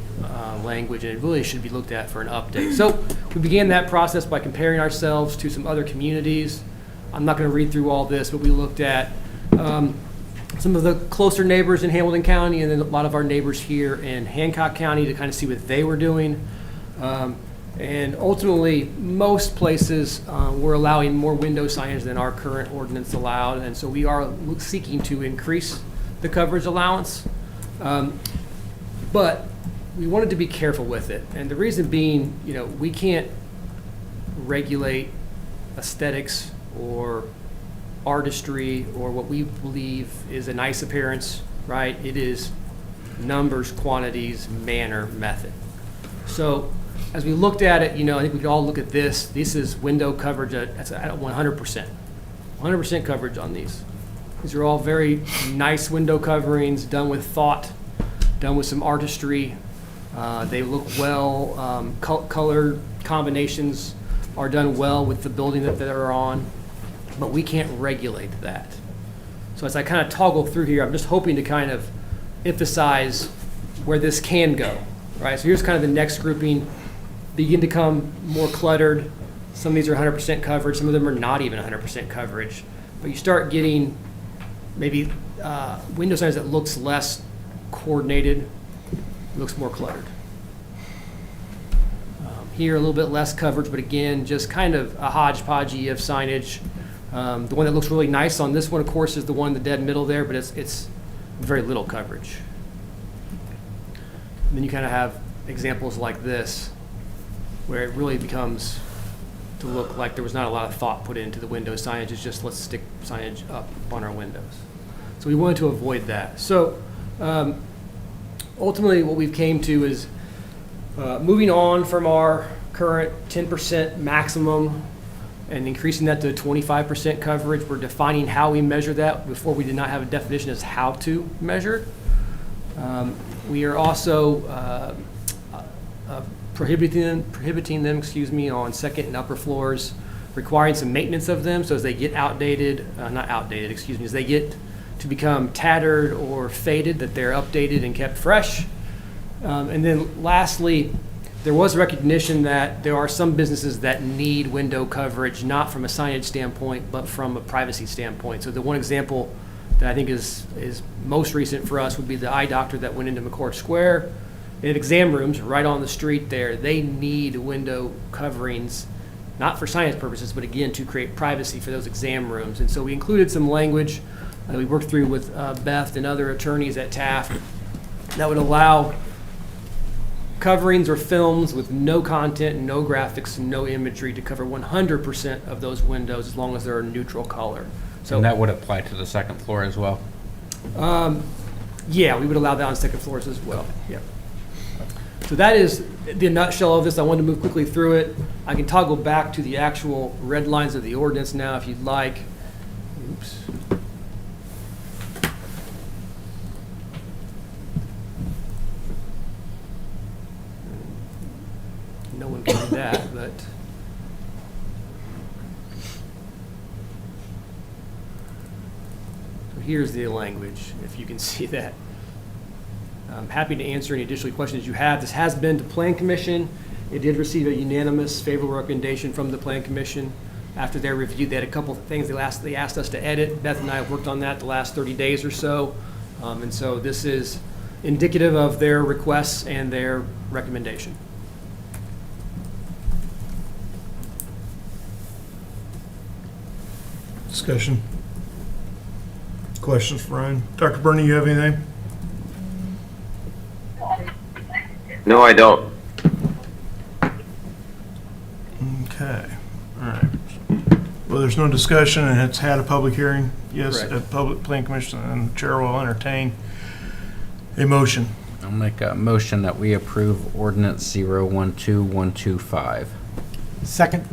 S9: language, and it really should be looked at for an update. So we began that process by comparing ourselves to some other communities. I'm not going to read through all this, but we looked at some of the closer neighbors in Hamilton County and then a lot of our neighbors here in Hancock County to kind of see what they were doing. And ultimately, most places were allowing more window signage than our current ordinance allowed, and so we are seeking to increase the coverage allowance. But we wanted to be careful with it, and the reason being, we can't regulate aesthetics or artistry or what we believe is a nice appearance, right? It is numbers, quantities, manner, method. So as we looked at it, I think we could all look at this. This is window coverage at 100%. 100% coverage on these. These are all very nice window coverings, done with thought, done with some artistry. They look well. Color combinations are done well with the building that they're on, but we can't regulate that. So as I kind of toggle through here, I'm just hoping to kind of emphasize where this can go, right? So here's kind of the next grouping. Begin to become more cluttered. Some of these are 100% coverage. Some of them are not even 100% coverage. But you start getting maybe window signs that looks less coordinated, looks more cluttered. Here, a little bit less coverage, but again, just kind of a hodgepodge of signage. The one that looks really nice on this one, of course, is the one in the dead middle there, but it's very little coverage. And then you kind of have examples like this, where it really becomes to look like there was not a lot of thought put into the window signage. It's just let's stick signage up on our windows. So we wanted to avoid that. So ultimately what we've came to is moving on from our current 10% maximum and increasing that to 25% coverage. We're defining how we measure that. Before we did not have a definition as how to measure it. We are also prohibiting them, on second and upper floors, requiring some maintenance of them. So as they get as they get to become tattered or faded, that they're updated and kept fresh. And then lastly, there was recognition that there are some businesses that need window coverage, not from a signage standpoint, but from a privacy standpoint. So the one example that I think is most recent for us would be the eye doctor that went into McCord Square. They had exam rooms right on the street there. They need window coverings, not for science purposes, but again, to create privacy for those exam rooms. And so we included some language that we worked through with Beth and other attorneys at Taft that would allow coverings or films with no content, no graphics, no imagery to cover 100% of those windows as long as they're a neutral color. So
S4: and that would apply to the second floor as well?
S9: Yeah, we would allow that on second floors as well. Yeah. So that is the nutshell of this. I wanted to move quickly through it. I can toggle back to the actual red lines of the ordinance now if you'd like. Oops. No one can do that, but so here's the language, if you can see that. I'm happy to answer any additional questions you have. This has been to Plan Commission. It did receive a unanimous favorable recommendation from the Plan Commission. After their review, they had a couple of things they asked us to edit. Beth and I have worked on that the last 30 days or so. And so this is indicative of their requests and their recommendation.
S1: Discussion. Questions for Ryan? Dr. Burney, you have anything?
S3: No, I don't.
S1: Okay, all right. Well, there's no discussion, and it's had a public hearing. Yes,
S9: Correct.
S1: at Public Plan Commission, and the chair will entertain a motion.
S4: I'll make a motion that we approve ordinance 012125.
S5: Second?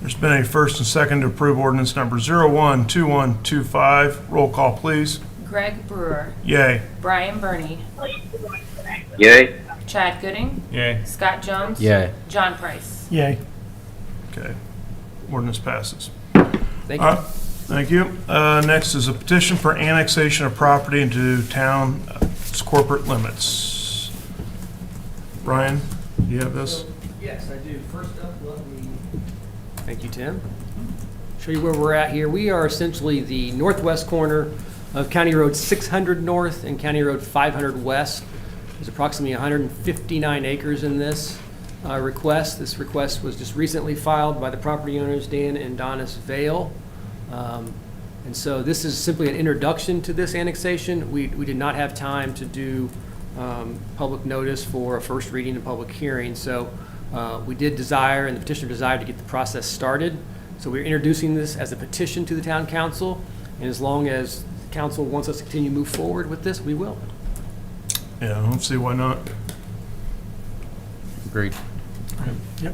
S1: There's been a first and second to approve ordinance number 012125. Roll call, please.
S2: Greg Brewer.
S1: Yay.
S2: Brian Burney.
S3: Yay?
S2: Chad Gooding.
S16: Yay.
S2: Scott Jones.
S4: Yay.
S2: John Price.
S5: Yay.
S1: Okay. Ordinance passes.
S9: Thank you.
S1: Thank you. Next is a petition for annexation of property into town's corporate limits. Ryan, do you have this?
S9: Yes, I do. First up, let me. Thank you, Tim. Show you where we're at here. We are essentially the northwest corner of County Road 600 North and County Road 500 West. There's approximately 159 acres in this request. This request was just recently filed by the property owners, Dan and Donis Vale. And so this is simply an introduction to this annexation. We did not have time to do public notice for a first reading and public hearing. So we did desire, and the petitioner desired, to get the process started. So we're introducing this as a petition to the town council. And as long as the council wants us to continue to move forward with this, we will.
S1: Yeah, I don't see why not.
S4: Agreed.
S5: Yep.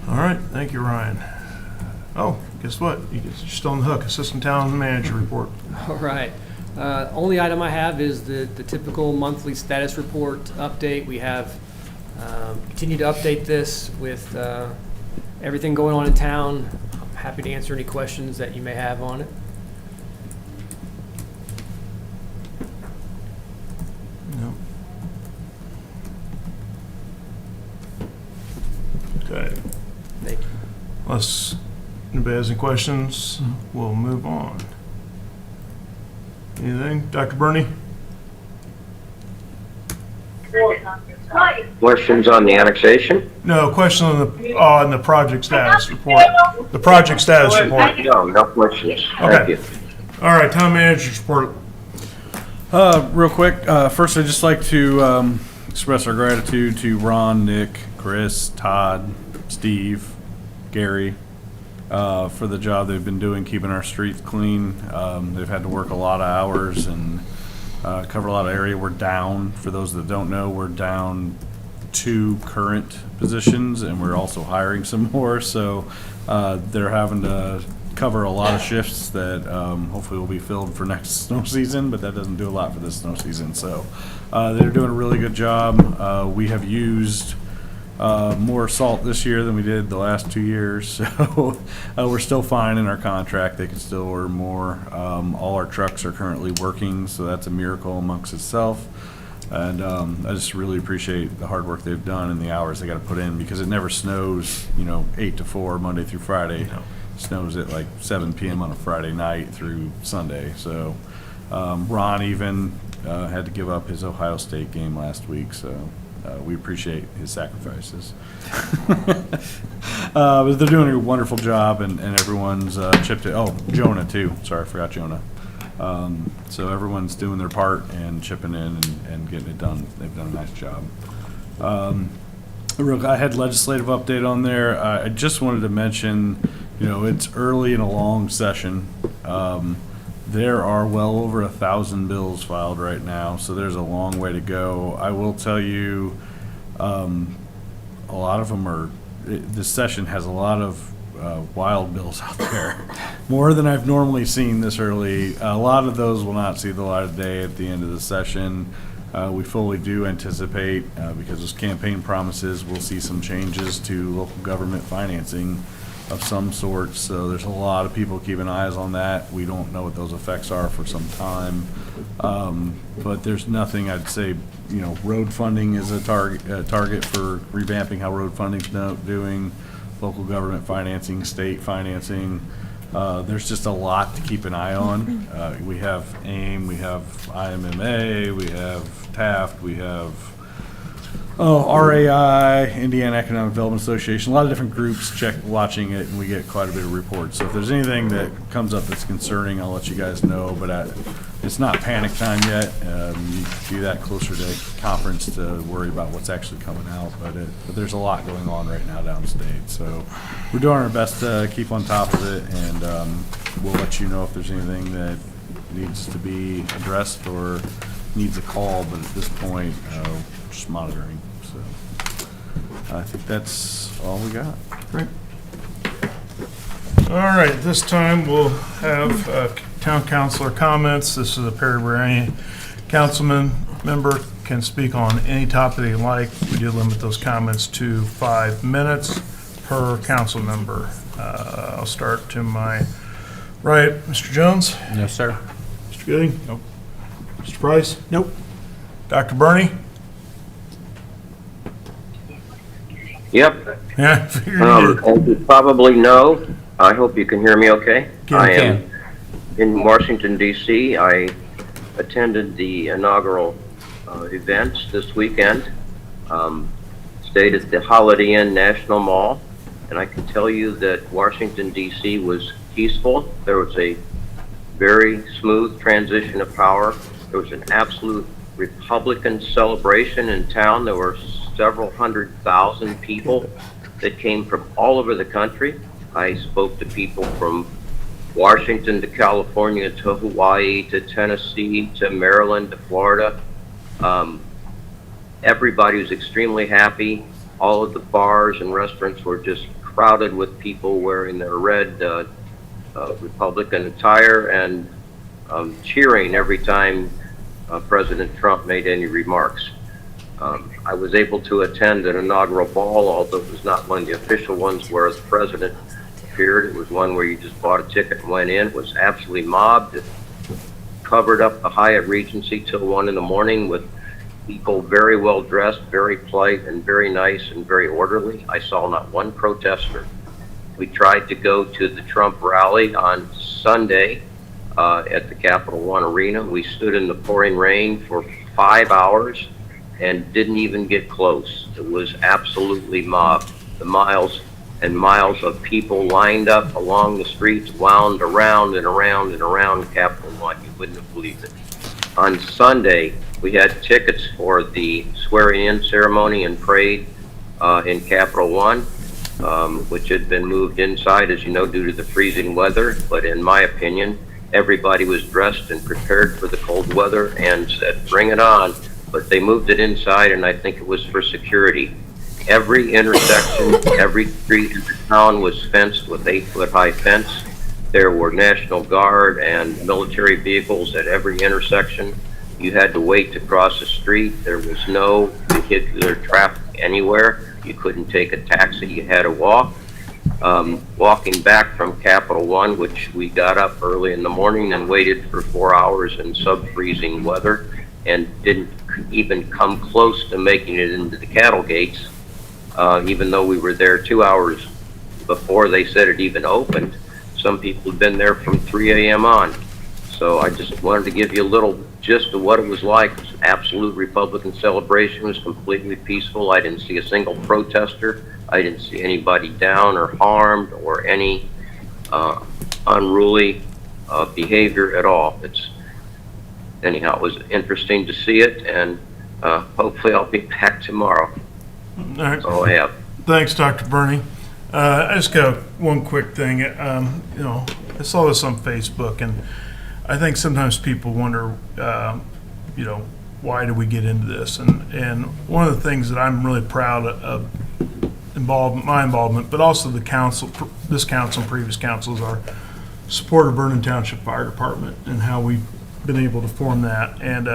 S1: All right, thank you, Ryan. Oh, guess what? You're still on the hook. Assistant Town Manager report.
S9: All right. Only item I have is the typical monthly status report update. We have continued to update this with everything going on in town. I'm happy to answer any questions that you may have on it.
S1: No. Okay.
S9: Thank you.
S1: Unless anybody has any questions, we'll move on. Anything? Dr. Burney?
S3: Questions on the annexation?
S1: No, question on the project status report. The project status report.
S3: No questions. Thank
S1: Okay.
S3: you.
S1: All right, Town Manager's report.
S7: Real quick, first I'd just like to express our gratitude to Ron, Nick, Chris, Todd, Steve, Gary, for the job they've been doing keeping our streets clean. They've had to work a lot of hours and cover a lot of area. We're down, for those that don't know, we're down 2 current positions, and we're also hiring some more. So they're having to cover a lot of shifts that hopefully will be filled for next snow season, but that doesn't do a lot for this snow season. So they're doing a really good job. We have used more salt this year than we did the last 2 years, so we're still fine in our contract. They can still order more. All our trucks are currently working, so that's a miracle amongst itself. And I just really appreciate the hard work they've done and the hours they got to put in, because it never snows, 8 to 4 Monday through Friday. It snows at like 7 p.m. on a Friday night through Sunday. So Ron even had to give up his Ohio State game last week, so we appreciate his sacrifices. But they're doing a wonderful job, and everyone's chipped in. Oh, Jonah too. Sorry, I forgot Jonah. So everyone's doing their part and chipping in and getting it done. They've done a nice job. I had legislative update on there. I just wanted to mention, it's early in a long session. There are well over 1,000 bills filed right now, so there's a long way to go. I will tell you, a lot of them are, this session has a lot of wild bills out there, more than I've normally seen this early. A lot of those will not see the light of day at the end of the session. We fully do anticipate, because those campaign promises, we'll see some changes to local government financing of some sort. So there's a lot of people keeping eyes on that. We don't know what those effects are for some time. But there's nothing, I'd say, road funding is a target for revamping how road funding's doing. local government financing, state financing. There's just a lot to keep an eye on. We have AIM, we have IMMA, we have TAFT, we have RAI, Indiana Economic Development Association, a lot of different groups watching it, and we get quite a bit of reports. So if there's anything that comes up that's concerning, I'll let you guys know, but it's not panic time yet. You do that closer to conference to worry about what's actually coming out, but there's a lot going on right now downstate. So we're doing our best to keep on top of it, and we'll let you know if there's anything that needs to be addressed or needs a call, but at this point, just monitoring. So I think that's all we got.
S1: Great. All right, this time we'll have town councilor comments. This is a period where any councilman member can speak on any topic they like. We do limit those comments to 5 minutes per council member. I'll start to my right. Mr. Jones?
S4: No, sir.
S1: Mr. Gooding?
S16: Nope.
S1: Mr. Price?
S5: Nope.
S1: Dr. Burney?
S3: Yep.
S1: Yeah, I figured you did.
S3: As you probably know, I hope you can hear me okay. I
S4: can.
S3: am in Washington, D.C. I attended the inaugural events this weekend, stayed at the Holiday Inn National Mall, and I can tell you that Washington, D.C. was peaceful. There was a very smooth transition of power. There was an absolute Republican celebration in town. There were several 100,000 people that came from all over the country. I spoke to people from Washington to California to Hawaii to Tennessee to Maryland to Florida. Everybody was extremely happy. All of the bars and restaurants were just crowded with people wearing their red Republican attire and cheering every time President Trump made any remarks. I was able to attend an inaugural ball, although it was not one of the official ones where the president appeared. It was one where you just bought a ticket and went in. It was absolutely mobbed. It covered up the Hyatt Regency till 1 in the morning with people very well dressed, very polite, and very nice and very orderly. I saw not one protester. We tried to go to the Trump rally on Sunday at the Capital One Arena. We stood in the pouring rain for 5 hours and didn't even get close. It was absolutely mobbed. The miles and miles of people lined up along the streets, wound around and around and around Capital One. You wouldn't have believed it. On Sunday, we had tickets for the swearing-in ceremony and parade in Capital One, which had been moved inside, as you know, due to the freezing weather. But in my opinion, everybody was dressed and prepared for the cold weather and said, bring it on. But they moved it inside, and I think it was for security. Every intersection, every street in the town was fenced with 8-foot-high fence. There were National Guard and military vehicles at every intersection. You had to wait to cross the street. There was no vehicular traffic anywhere. You couldn't take a taxi. You had to walk. Walking back from Capital One, which we got up early in the morning and waited for 4 hours in sub-freezing weather and didn't even come close to making it into the cattle gates, even though we were there 2 hours before they said it even opened. Some people had been there from 3 a.m. on. So I just wanted to give you a little gist of what it was like. It was an absolute Republican celebration. It was completely peaceful. I didn't see a single protester. I didn't see anybody down or harmed or any unruly behavior at all. Anyhow, it was interesting to see it, and hopefully I'll be back tomorrow.
S1: All right.
S3: That's all I have.
S1: Thanks, Dr. Burney. I just got one quick thing. I saw this on Facebook, and I think sometimes people wonder, why do we get into this? And one of the things that I'm really proud of my involvement, but also the council, this council and previous councils, are support of Vernon Township Fire Department and how we've been able to form that. And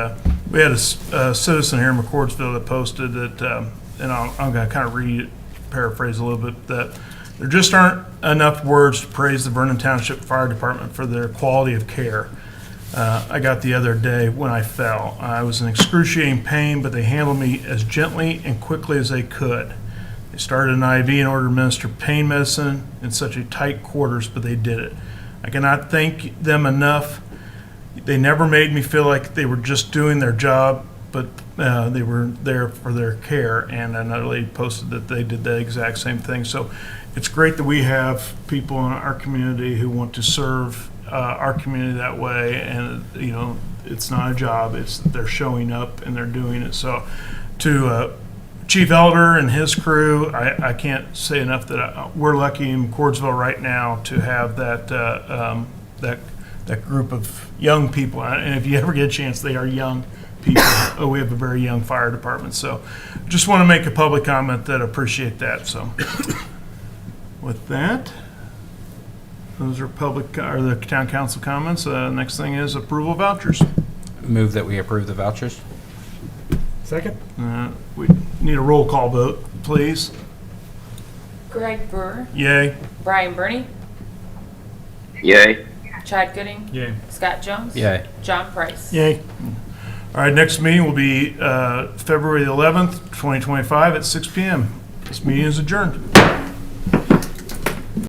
S1: we had a citizen here in McCordsville that posted that, and I'm going to kind of paraphrase a little bit, that there just aren't enough words to praise the Vernon Township Fire Department for their quality of care. I got the other day when I fell. I was in excruciating pain, but they handled me as gently and quickly as they could. They started an IV in order to administer pain medicine in such a tight quarters, but they did it. I cannot thank them enough. They never made me feel like they were just doing their job, but they were there for their care. And another lady posted that they did the exact same thing. So it's great that we have people in our community who want to serve our community that way. And, you know, it's not a job, it's that they're showing up and they're doing it. So to Chief Elder and his crew, I can't say enough that we're lucky in McCordsville right now to have that group of young people. And if you ever get a chance, they are young people. We have a very young fire department. So just want to make a public comment that I appreciate that. So with that, those are the town council comments. Next thing is approval of vouchers.
S4: Move that we approve the vouchers.
S5: Second?
S1: We need a roll call vote, please.
S2: Greg Brewer,
S1: Yay.
S2: Brian Burney,
S3: Yay.
S2: Chad Gooding,
S16: Yay.
S2: Scott Jones.
S4: Yay.
S2: John Price.
S5: Yay.
S1: All right, next meeting will be February the 11th, 2025 at 6 PM. This meeting is adjourned.